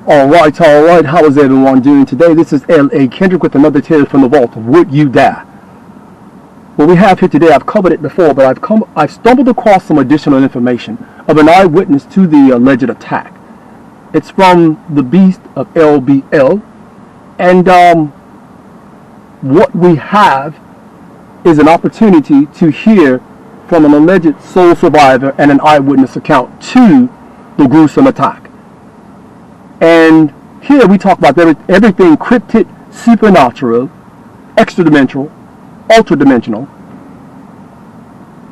All right. How is everyone doing today? This is L.A.Kendrick with another tale from the vault of Would You Die? What we have here today, I've covered it before, but I've stumbled across some additional information of an eyewitness to the alleged attack. It's from the Beast of LBL, and what we have is an opportunity to hear from an alleged sole survivor and an eyewitness account to the gruesome attack. And here we talk about everything cryptid, supernatural, extra-dimensional, ultra-dimensional,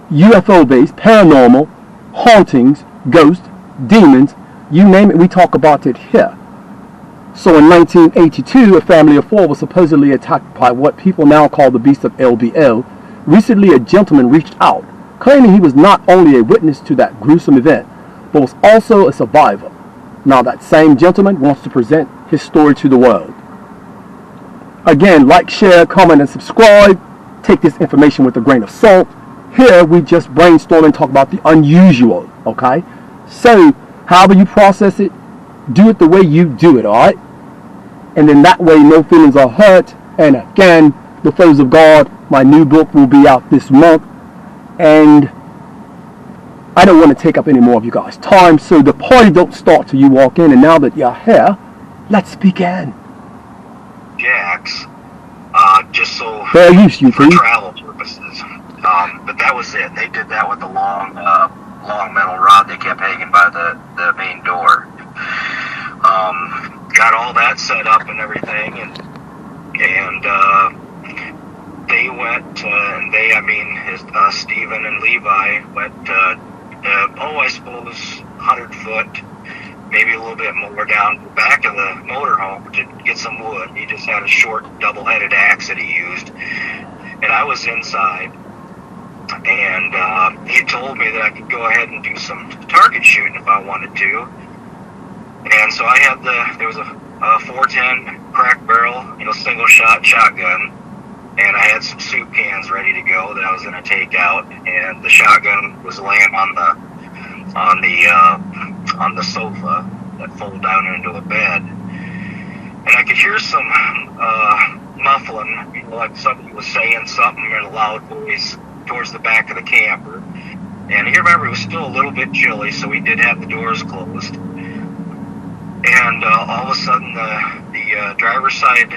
UFO-based, paranormal, hauntings, ghosts, demons, you name it, we talk about it here. So in 1982, a family of four was supposedly attacked by what people now call the Beast of LBL. Recently, a gentleman reached out, claiming he was not only a witness to that gruesome event, but was also a survivor. Now that same gentleman wants to present his story to the world. Again, like, share, comment, and subscribe. Take this information with a grain of salt. Here we just brainstorm and talk about the unusual, okay? So, however you process it, do it the way you do it, alright? And then that way no feelings are hurt. And again, The Foes of God, my new book, will be out this month. And I don't want to take up any more of you guys' time, so the party don't start till you walk in. And now that you're here, let's begin. Jacks, just so fair use, you for please. Travel purposes. But that was it. They did that with the long metal rod they kept hanging by the main door. Got all that set up and everything, and they went, Stephen and Levi went, I suppose 100 foot, maybe a little bit more down the back of the motorhome to get some wood. He just had a short double-headed axe that he used, and I was inside, and he told me that I could go ahead and do some target shooting if I wanted to. And so I had there was a 410 crack barrel, single shot shotgun, and I had some soup cans ready to go that I was going to take out, and the shotgun was laying on the sofa that folded down into a bed, and I could hear some muffling, like somebody was saying something in a loud voice towards the back of the camper. And you remember it was still a little bit chilly, so we did have the doors closed. And all of a sudden, the driver's side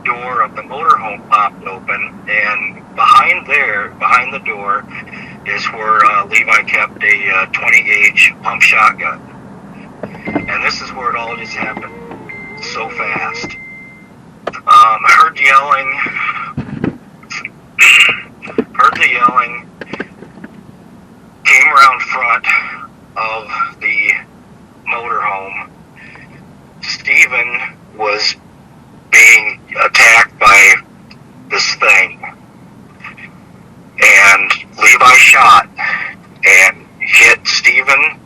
door of the motorhome popped open, and behind the door, is where Levi kept a 20-gauge pump shotgun. And this is where it all just happened so fast. I heard the yelling, came around front of the motorhome. Stephen was being attacked by this thing, and Levi shot and hit Stephen,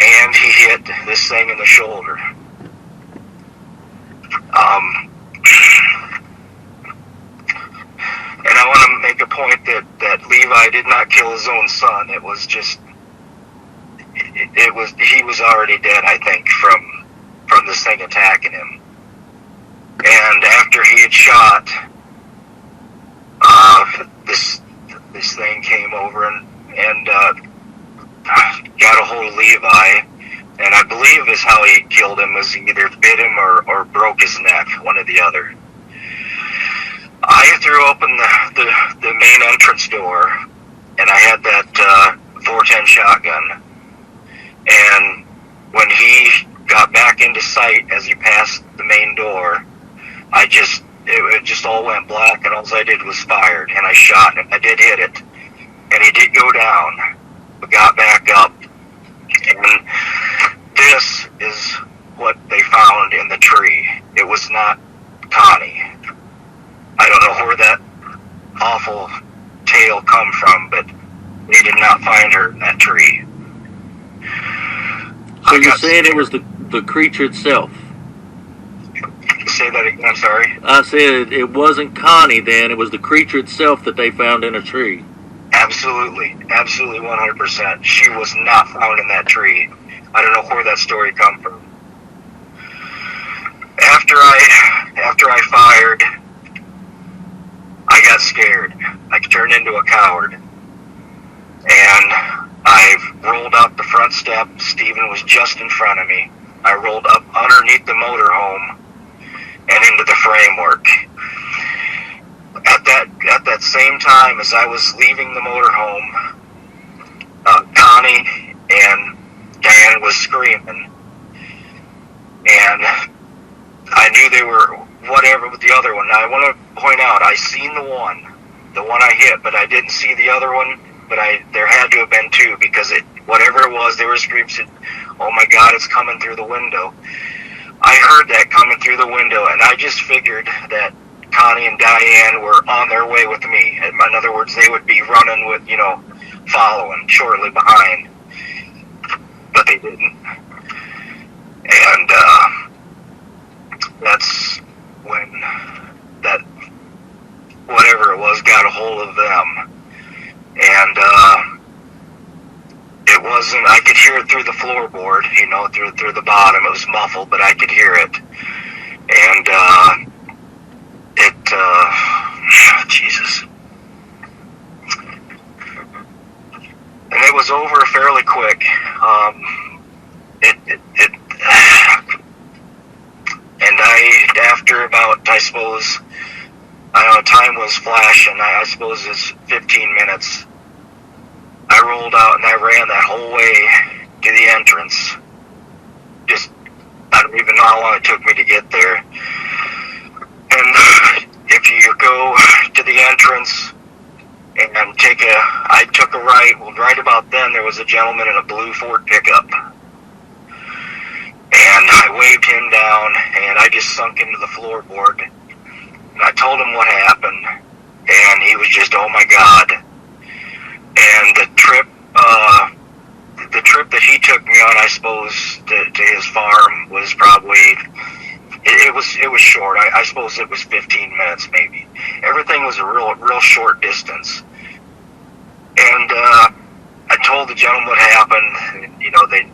and he hit this thing in the shoulder. And I want to make a point that Levi did not kill his own son. It was just, he was already dead, I think, from this thing attacking him. And after he had shot, this thing came over and got a hold of Levi, and I believe is how he killed him, was he either bit him or broke his neck, one or the other. I threw open the main entrance door, and I had that 410 shotgun, and when he got back into sight as he passed the main door, it just all went black, and all I did was fired, and I shot, and I did hit it, and he did go down, but got back up, and this is what they found in the tree. It was not Connie. I don't know where that awful tale come from, but they did not find her in that tree. So you're saying it was the creature itself? Say that again, I'm sorry? I said it wasn't Connie then, it was the creature itself that they found in a tree. Absolutely 100%. She was not found in that tree. I don't know where that story come from. after I fired, I got scared. I turned into a coward. And I rolled up the front step. Stephen was just in front of me. I rolled up underneath the motorhome and into the framework. At that same time as I was leaving the motorhome, Connie and Dan was screaming. And I knew they were whatever with the other one. Now I want to point out, I seen the one I hit, but I didn't see the other one. But there had to have been two, because whatever it was, they were screaming, "Oh my God, it's coming through the window." I heard that coming through the window, and I just figured that Connie and Diane were on their way with me. In other words, they would be running with, following shortly behind. But they didn't. And that's when that, whatever it was, got a hold of them. And it wasn't, I could hear it through the floorboard, through the bottom. It was muffled, but I could hear it. And Jesus. And it was over fairly quick. And after about, I suppose, I don't know, time was flashing. I suppose it's 15 minutes. I rolled out and I ran that whole way to the entrance. Just, I don't even know how long it took me to get there. And if you go to the entrance and I took a right. Well, right about then there was a gentleman in a blue Ford pickup. And I waved him down, and I just sunk into the floorboard. And I told him what happened, and he was just, oh my God. And the trip that he took me on, I suppose, to his farm was probably, it was short. I suppose it was 15 minutes maybe. Everything was a real short distance. And I told the gentleman what happened.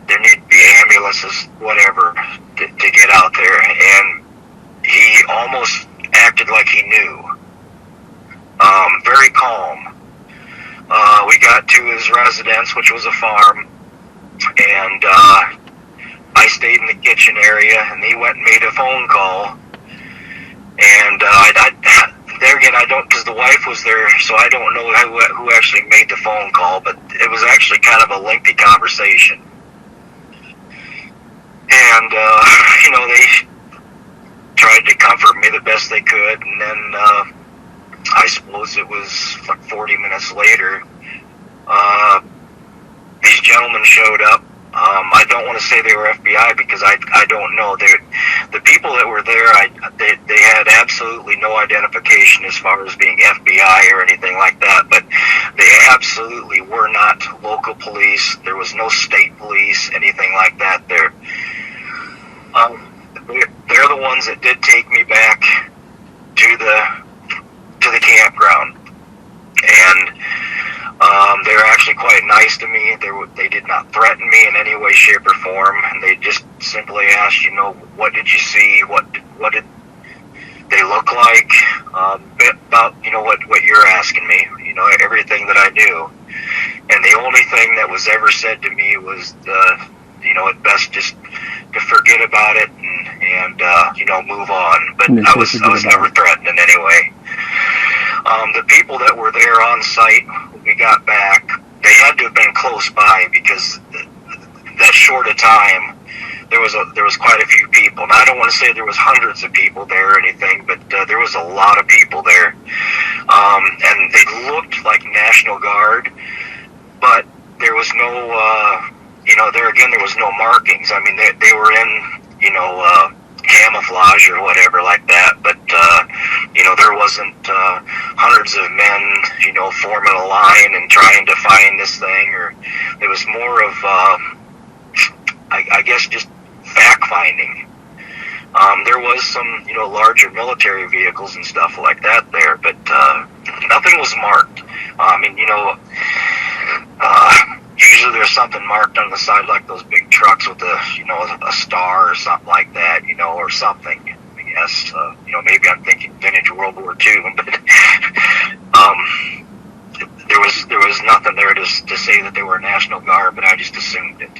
There need to be ambulances, whatever, to get out there. And he almost acted like he knew. Very calm. We got to his residence, which was a farm, and I stayed in the kitchen area, and he went and made a phone call. And there again, I don't, because the wife was there, so I don't know who actually made the phone call, but it was actually kind of a lengthy conversation. And, they tried to comfort me the best they could, and then I suppose it was like 40 minutes later, these gentlemen showed up. I don't want to say they were FBI because I don't know. The people that were there, they had absolutely no identification as far as being FBI or anything like that, but they absolutely were not local police. There was no state police, anything like that there. They're the ones that did take me back to the campground, and they were actually quite nice to me. They did not threaten me in any way, shape, or form, and they just simply asked, what did you see? What did they look like? Bit about, what you're asking me, everything that I knew. And the only thing that was ever said to me was, at best just to forget about it and move on. But I was never threatened in any way. The people that were there on site when we got back, they had to have been close by because that short a time, there was quite a few people. Now, I don't want to say there was hundreds of people there or anything, but there was a lot of people there. And they looked like National Guard, but there was no, there was no markings. I mean, they were in, camouflage or whatever like that, but there wasn't hundreds of men forming a line and trying to find this thing, or it was more of I guess just fact finding. There was some larger military vehicles and stuff like that there, but nothing was marked. Usually there's something marked on the side, like those big trucks with a star or something like that, or something. guess. Maybe I'm thinking vintage World War II, but there was nothing there to say that they were National Guard, but I just assumed it.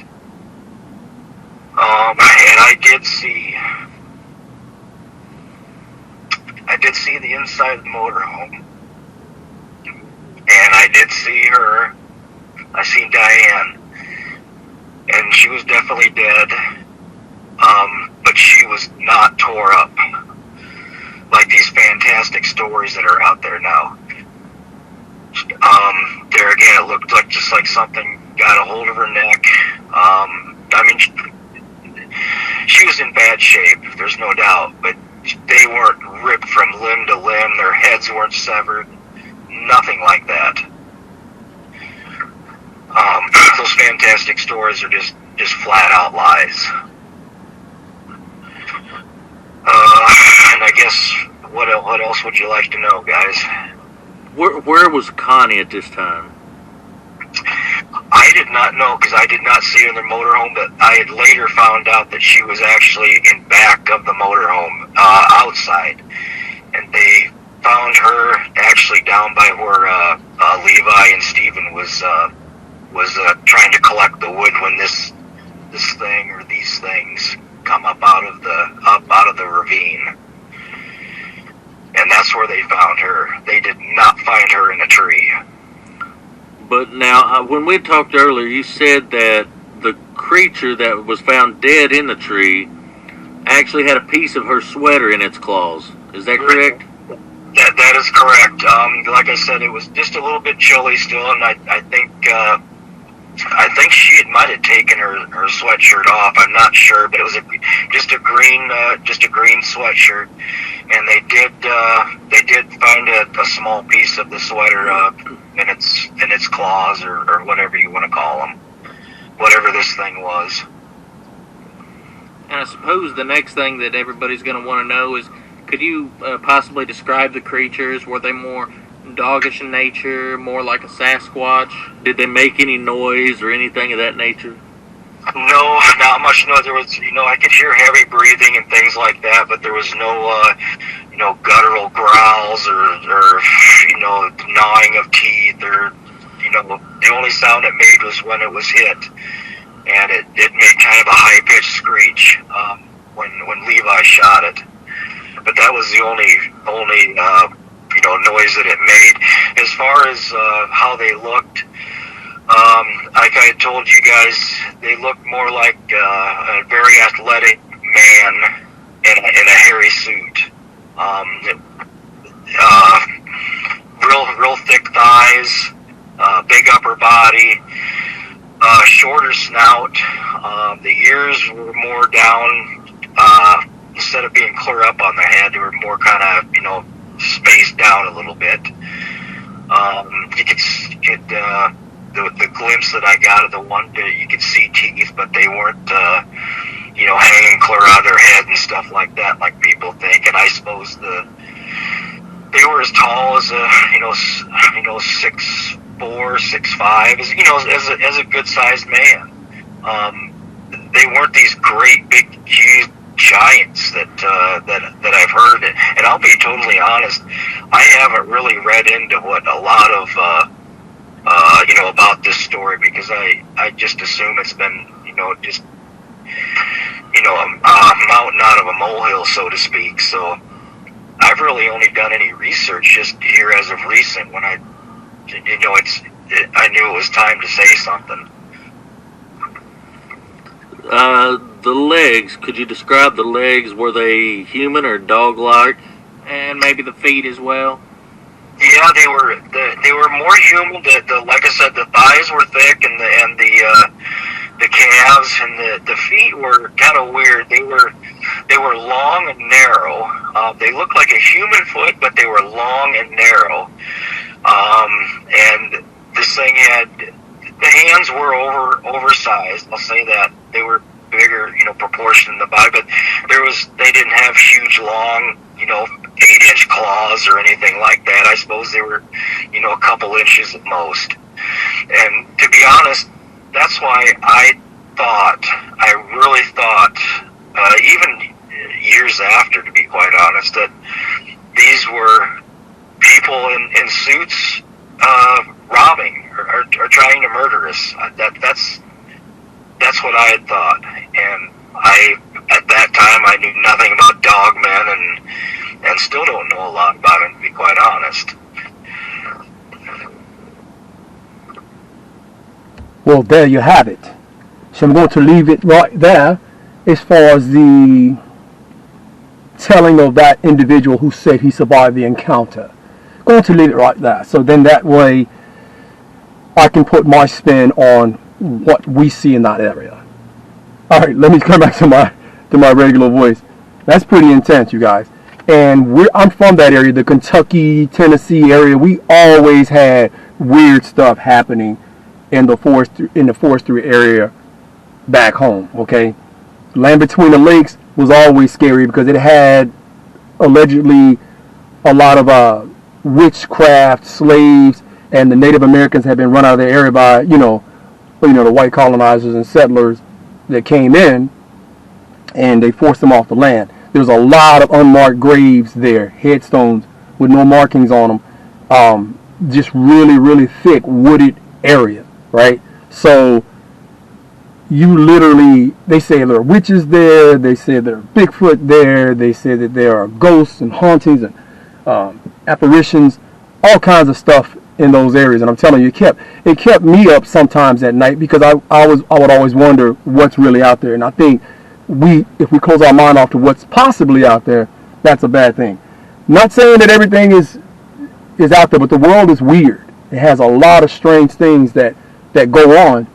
And I did see the inside of the motorhome, and I did see her. I seen Diane, and she was definitely dead. But she was not tore up like these fantastic stories that are out there now. There again, it looked like just like something got a hold of her neck. She was in bad shape, there's no doubt, but they weren't ripped from limb to limb. Their heads weren't severed. Nothing like that. Those fantastic stories are just flat out lies. And I guess what else would you like to know, guys? Where was Connie at this time? I did not know because I did not see her in the motorhome, but I had later found out that she was actually in back of the motorhome, outside, and they found her actually down by where Levi and Stephen was trying to collect the wood when this thing or these things come up out of the ravine. And that's where they found her. They did not find her in a tree. But now, when we talked earlier, you said that the creature that was found dead in the tree actually had a piece of her sweater in its claws. Is that correct? That is correct. Like I said, it was just a little bit chilly still, and I think she might have taken her sweatshirt off. I'm not sure, but it was just a green sweatshirt, and they did find a small piece of the sweater in its claws or whatever you want to call them, whatever this thing was. And I suppose the next thing that everybody's going to want to know is, could you possibly describe the creatures? Were they more doggish in nature, more like a Sasquatch? Did they make any noise or anything of that nature? No, not much noise. There was, I could hear heavy breathing and things like that, but there was no, guttural growls or gnawing of teeth or, the only sound it made was when it was hit, and it made kind of a high-pitched screech when Levi shot it. But that was the only noise that it made. As far as how they looked, like I had told you guys, they looked more like a very athletic man in a hairy suit. Real thick thighs, big upper body, shorter snout. The ears were more down. Instead of being clear up on the head, they were more kind of, spaced down a little bit. You could the glimpse that I got of the one bit, you could see teeth, but they weren't, hanging clear out of their head and stuff like that, like people think. And I suppose they were as tall as a, 6'4", 6'5", as a good sized man. They weren't these great big, huge giants that I've heard. And I'll be totally honest, I haven't really read into what a lot of about this story, because I just assume it's been a mountain out of a molehill, so to speak. So I've really only done any research just here as of recent, when I knew it was time to say something. The legs, could you describe the legs? Were they human or dog-like? And maybe the feet as well? Yeah, they were more human. Like I said, the thighs were thick, and the calves and the feet were kind of weird. They were long and narrow. They looked like a human foot, but they were long and narrow. And this thing had, the hands were oversized. I'll say that. They were bigger, proportion in the body, but they didn't have huge, long, 8-inch claws or anything like that. I suppose they were, a couple inches at most. And to be honest, that's why I really thought, even years after, to be quite suits robbing or trying to murder us. That's what I had thought, and at that time I knew nothing about dogmen and still don't know a lot about him, to be quite honest. Well, there you have it. So I'm going to leave it right there as far as the telling of that individual who said he survived the encounter. Going to leave it right there. So then that way I can put my spin on what we see in that area. All right, let me come back to my regular voice. That's pretty intense, you guys. And I'm from that area, the Kentucky, Tennessee area. We always had weird stuff happening in the forestry area back home. Okay, land between the lakes was always scary because it had allegedly a lot of witchcraft, slaves, and the Native Americans had been run out of their area by the white colonizers and settlers that came in, and they forced them off the land. There's a lot of unmarked graves there, headstones with no markings on them. Just really, really thick wooded area, right? So you literally, they say there are witches there, they say there are Bigfoot there, they say that there are ghosts and hauntings and apparitions, all kinds of stuff in those areas. And I'm telling you, it kept me up sometimes at night because I would always wonder what's really out there. And I think if we close our mind off to what's possibly out there, that's a bad thing. Not saying that everything is out there, but the world is weird. It has a lot of strange things that go on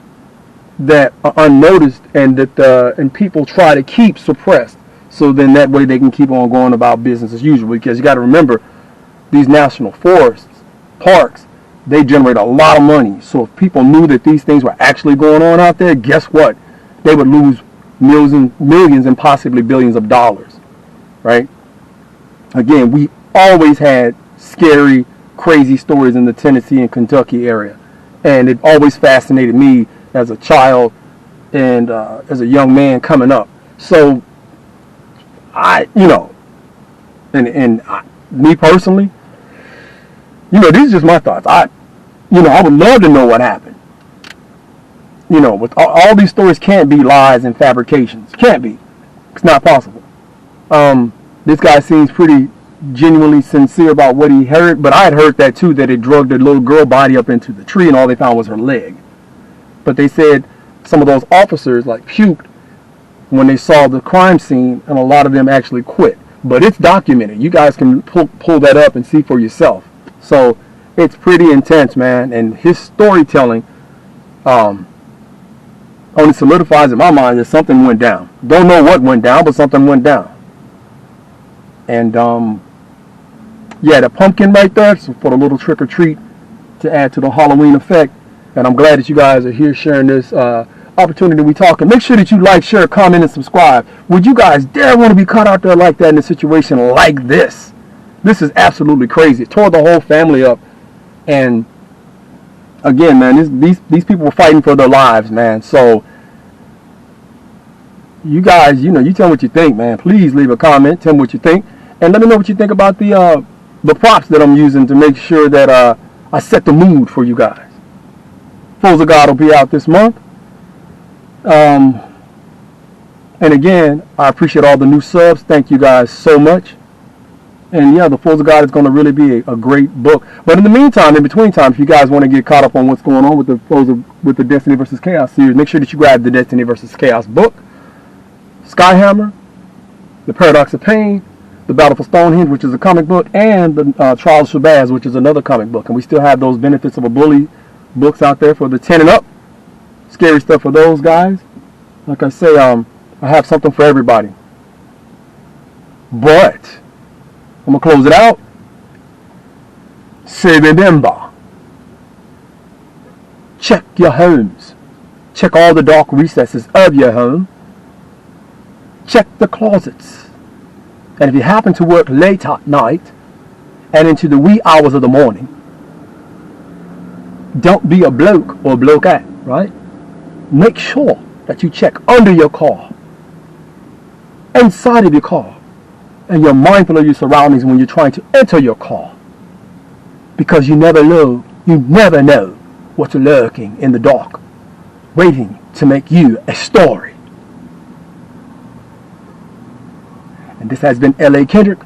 that are unnoticed and that people try to keep suppressed. So then that way they can keep on going about business as usual. Because you got to remember, these national forests, parks, they generate a lot of money. So if people knew that these things were actually going on out there, guess what? They would lose millions and possibly billions of dollars, right? Again, we always had scary, crazy stories in the Tennessee and Kentucky area, and it always fascinated me as a child and as a young man coming up. So me personally, these are just my thoughts. I would love to know what happened. With all these stories can't be lies and fabrications. Can't be. It's not possible. This guy seems pretty genuinely sincere about what he heard, but I had heard that too, that it drugged a little girl body up into the tree and all they found was her leg. But they said some of those officers puked when they saw the crime scene, and a lot of them actually quit. But it's documented. You guys can pull that up and see for yourself. So it's pretty intense, man. And his storytelling only solidifies in my mind that something went down. Don't know what went down, but something went down. And the pumpkin right there, so for the little trick or treat to add to the Halloween effect. And I'm glad that you guys are here sharing this opportunity we talk. And make sure that you like, share, comment, and subscribe. Would you guys dare want to be caught out there like that in a situation like this? This is absolutely crazy. It tore the whole family up. And again, man, these people were fighting for their lives, man. So you guys, you tell me what you think, man. Please leave a comment, tell me what you think, and let me know what you think about the props that I'm using to make sure that I set the mood for you guys. Fools of God will be out this month. And again, I appreciate all the new subs. Thank you guys so much. And the Fools of God is going to really be a great book. But in the meantime, in between times, if you guys want to get caught up on what's going on with the Destiny vs. Chaos series, make sure that you grab the Destiny vs. Chaos book, Skyhammer, The Paradox of Pain, The Battle for Stonehenge, which is a comic book, and the Trials of Shabazz, which is another comic book. And we still have those Benefits of a Bully books out there for the 10 and up. Scary stuff for those guys. Like I say, I have something for everybody. But I'm going to close it out. Say remember, check your homes. Check all the dark recesses of your home. Check the closets. And if you happen to work late at night and into the wee hours of the morning, don't be a bloke or blokeette, right? Make sure that you check under your car, inside of your car, and you're mindful of your surroundings when you're trying to enter your car. because you never know what's lurking in the dark, waiting to make you a story. And this has been L.A.Kendrick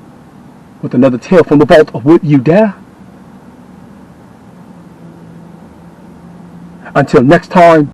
with another tale from the vault of Would You Dare. Until next time.